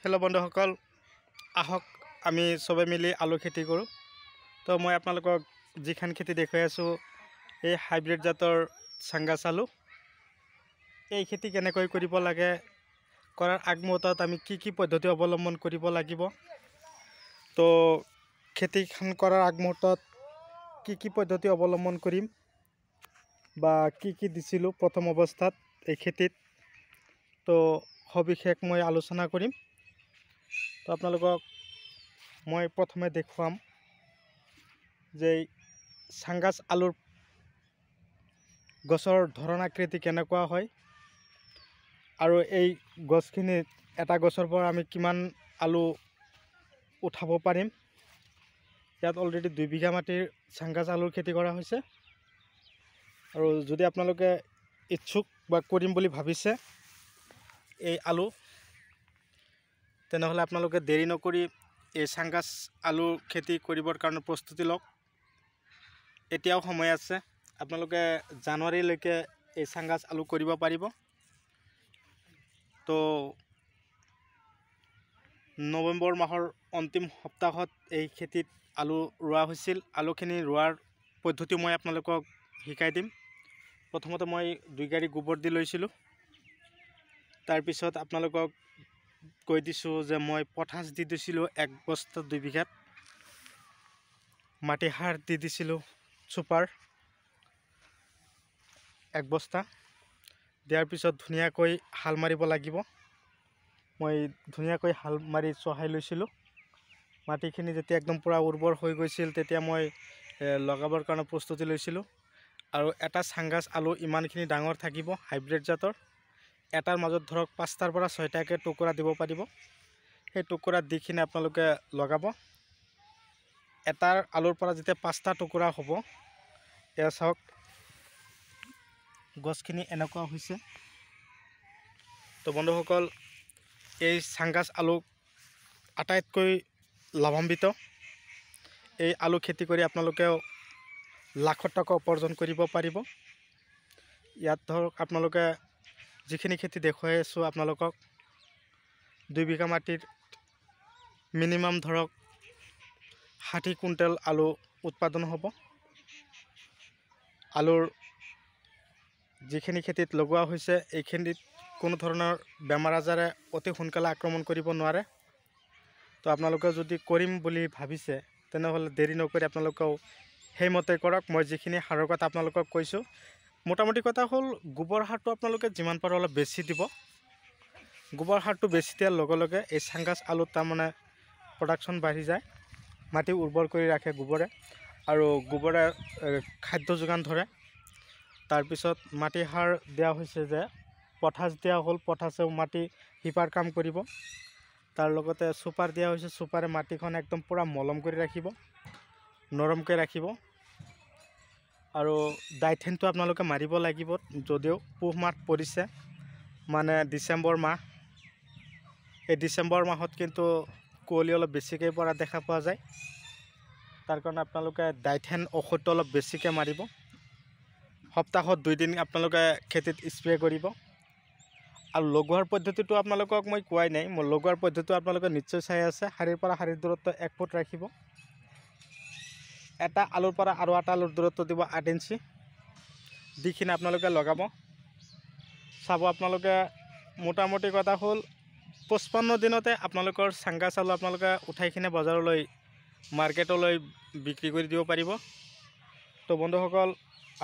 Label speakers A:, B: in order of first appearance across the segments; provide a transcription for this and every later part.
A: Hello' বন্ধুসকল, আহক আমি সবে মিলি আলু খেতি কৰোঁ। তো মই আপোনালোকক যিখন খেতি দেখুৱাই আছোঁ এই হাইব্ৰিড জাতৰ চাংগাছ আলু। এই খেতি কেনেকৈ কৰিব লাগে, কৰাৰ আগমুহূৰ্তত আমি কি পদ্ধতি অৱলম্বন কৰিব লাগিব, তো খেতিখন কৰাৰ আগমুহূৰ্তত কি পদ্ধতি অৱলম্বন কৰিম বা কি দিছিলোঁ প্ৰথম অৱস্থাত এই খেতিত, তো সবিশেষ মই আলোচনা কৰিম। তো আপোনালোকক মই প্ৰথমে দেখুৱাম যে চাংগাছ আলুৰ গছৰ ধৰণ আকৃতি কেনেকুৱা হয় আৰু এই গছখিনিত এটা গছৰ পৰা আমি কিমান আলু উঠাব পাৰিম। ইয়াত অলৰেডি 2 বিঘা মাটিৰ চাংগাছ আলুৰ খেতি কৰা হৈছে। আৰু যদি আপোনালোকে ইচ্ছুক বা কৰিম বুলি ভাবিছে এই আলু, তেনেহ'লে আপোনালোকে দেৰি নকৰি এই চাংগাছ আলু খেতি কৰিবৰ কাৰণে প্ৰস্তুতি লওক। এতিয়াও সময় আছে, আপোনালোকে জানুৱাৰীলৈকে এই চাংগাছ আলু কৰিব পাৰিব। তো নৱেম্বৰ মাহৰ অন্তিম সপ্তাহত এই খেতিত আলু ৰোৱা হৈছিল। আলুখিনি ৰোৱাৰ পদ্ধতি মই আপোনালোকক শিকাই দিম। প্ৰথমতে মই 2 গাড়ী গোবৰ দি লৈছিলোঁ। তাৰপিছত আপোনালোকক কৈ দিছোঁ যে মই পটাছ দি দিছিলোঁ 1 বস্তা 2 বিঘাত। মাটি সাৰ দি দিছিলোঁ ছুপাৰ 1 বস্তা। দিয়াৰ পিছত ধুনীয়াকৈ হাল মাৰিব লাগিব। মই ধুনীয়াকৈ হাল মাৰি চহাই লৈছিলোঁ। মাটিখিনি যেতিয়া একদম পূৰা উৰ্বৰ হৈ গৈছিল তেতিয়া মই লগাবৰ কাৰণে প্ৰস্তুতি লৈছিলোঁ। আৰু এটা চাংগাছ আলু ইমানখিনি ডাঙৰ থাকিব হাইব্ৰিড জাতৰ। এটাৰ মাজত ধৰক 5টাৰ পৰা 6টাকৈ টুকুৰা দিব পাৰিব। সেই টুকুৰা দি কিনে আপোনালোকে লগাব। এটাৰ আলুৰ পৰা যেতিয়া 5টা টুকুৰা হ'ব, এয়া চাওক গছখিনি এনেকুৱা হৈছে। তো বন্ধুসকল, এই চাংগাছ আলু আটাইতকৈ লাভান্বিত। এই আলু খেতি কৰি আপোনালোকেও লাখত টকা উপাৰ্জন কৰিব পাৰিব। ইয়াত ধৰক আপোনালোকে যিখিনি খেতি দেখুৱাই আছোঁ আপোনালোকক, 2 বিঘা মাটিৰ মিনিমাম ধৰক 60 কুইণ্টেল আলু উৎপাদন হ'ব। আলুৰ যিখিনি খেতিত লগোৱা হৈছে এইখিনিত কোনো ধৰণৰ বেমাৰ আজাৰে অতি সোনকালে আক্ৰমণ কৰিব নোৱাৰে। তো আপোনালোকে যদি কৰিম বুলি ভাবিছে তেনেহ'লে দেৰি নকৰি আপোনালোকেও সেইমতে কৰক। মই যিখিনি সাৰৰ কথা আপোনালোকক কৈছোঁ, মোটামুটি কথা হ'ল গোবৰ সাৰটো আপোনালোকে যিমান পাৰে অলপ বেছি দিব। গোবৰ সাৰটো বেছি দিয়াৰ লগে লগে এই চাংগাছ আলুত তাৰমানে প্ৰডাকশ্যন বাঢ়ি যায়। মাটি উৰ্বৰ কৰি ৰাখে গোবৰে, আৰু গোবৰে খাদ্য যোগান ধৰে। তাৰপিছত মাটি সাৰ দিয়া হৈছে যে পটাছ দিয়া হ'ল, পটাছেও মাটি শিপাৰ কাম কৰিব। তাৰ লগতে ছুপাৰ দিয়া হৈছে, ছুপাৰে মাটিখন একদম পূৰা মলম কৰি ৰাখিব, নৰমকৈ ৰাখিব। আৰু ডাইথেনটো আপোনালোকে মাৰিব লাগিব। যদিও পুহ মাহ পৰিছে, মানে ডিচেম্বৰ মাহ, এই ডিচেম্বৰ মাহত কিন্তু কুঁৱলী অলপ বেছিকৈ পৰা দেখা পোৱা যায়। তাৰ কাৰণে আপোনালোকে ডাইথেন ঔষধটো অলপ বেছিকৈ মাৰিব। সপ্তাহত 2 দিন আপোনালোকে খেতিত স্প্ৰে কৰিব। আৰু লগোৱাৰ পদ্ধতিটো আপোনালোকক মই কোৱাই নাই। মই লগোৱাৰ পদ্ধতিটো আপোনালোকে নিশ্চয় চাই আছে। শাৰীৰ পৰা শাৰীৰ দূৰত্ব 1 ফুট ৰাখিব। এটা আলুৰ পৰা আৰু এটা আলুৰ দূৰত্ব দিব 8 ইঞ্চি দি কিনে আপোনালোকে লগাব। চাব আপোনালোকে মোটামুটি কথা হ'ল 55 দিনতে আপোনালোকৰ চাংগাছ আলু আপোনালোকে উঠাই কিনে বজাৰলৈ মাৰ্কেটলৈ বিক্ৰী কৰি দিব পাৰিব। তো বন্ধুসকল,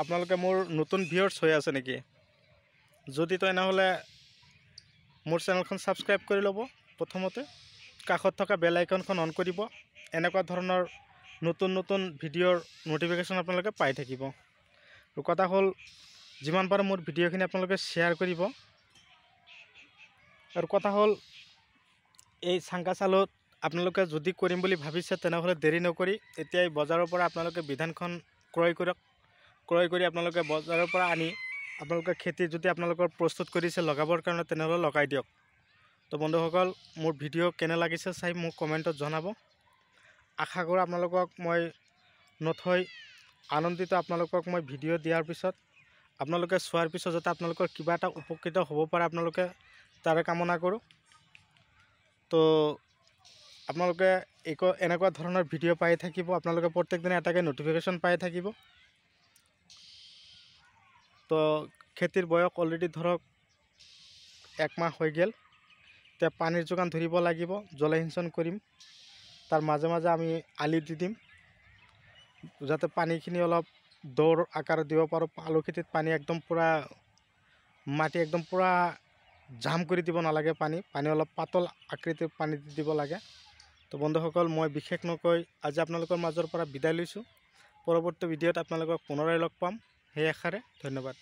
A: আপোনালোকে মোৰ নতুন ভিউৱাৰ্ছ হৈ আছে নেকি? যদি তেনেহ'লে মোৰ চেনেলখন ছাবস্ক্ৰাইব কৰি ল'ব। প্ৰথমতে কাষত থকা বেল আইকনখন অন কৰিব। এনেকুৱা ধৰণৰ নতুন ভিডিঅ'ৰ ন'টিফিকেশ্যন আপোনালোকে পাই থাকিব। আৰু কথা হ'ল যিমান পাৰে মোৰ ভিডিঅ'খিনি আপোনালোকে শ্বেয়াৰ কৰিব। আৰু কথা হ'ল এই চাংগাছ আলুত আপোনালোকে যদি কৰিম বুলি ভাবিছে তেনেহ'লে দেৰি নকৰি এতিয়াই বজাৰৰ পৰা আপোনালোকে বিধানখন ক্ৰয় কৰক। ক্ৰয় কৰি আপোনালোকে বজাৰৰ পৰা আনি আপোনালোকে খেতি যদি আপোনালোকৰ প্ৰস্তুত কৰিছে লগাবৰ কাৰণে, তেনেহ'লে লগাই দিয়ক। তো বন্ধুসকল, মোৰ ভিডিঅ' কেনে লাগিছে চাই মোক কমেণ্টত জনাব। আশা কৰোঁ আপোনালোকক মই নথৈ আনন্দিত। আপোনালোকক মই ভিডিঅ' দিয়াৰ পিছত আপোনালোকে চোৱাৰ পিছত যাতে আপোনালোকৰ কিবা এটা উপকৃত হ'ব পাৰে আপোনালোকে তাৰে কামনা কৰোঁ। তো আপোনালোকে এনেকুৱা ধৰণৰ ভিডিঅ' পাই থাকিব, আপোনালোকে প্ৰত্যেক দিনে এটাকৈ নটিফিকেশ্যন পাই থাকিব। তো খেতিৰ বয়স অলৰেডি ধৰক 1 মাহ হৈ গ'ল। এতিয়া পানীৰ যোগান ধৰিব লাগিব, জলসিঞ্চন কৰিম, তাৰ মাজে মাজে আমি আলি দি দিম যাতে পানীখিনি অলপ দৌৰ আকাৰত দিব পাৰোঁ। আলু খেতিত পানী একদম পূৰা মাটি একদম পূৰা জাম কৰি দিব নালাগে, পানী অলপ পাতল আকৃতিৰ পানী দিব লাগে। তো বন্ধুসকল, মই বিশেষ নকৈ আজি আপোনালোকৰ মাজৰ পৰা বিদায় লৈছোঁ। পৰৱৰ্তী ভিডিঅ'ত আপোনালোকক পুনৰাই লগ পাম, সেই আশাৰে ধন্যবাদ।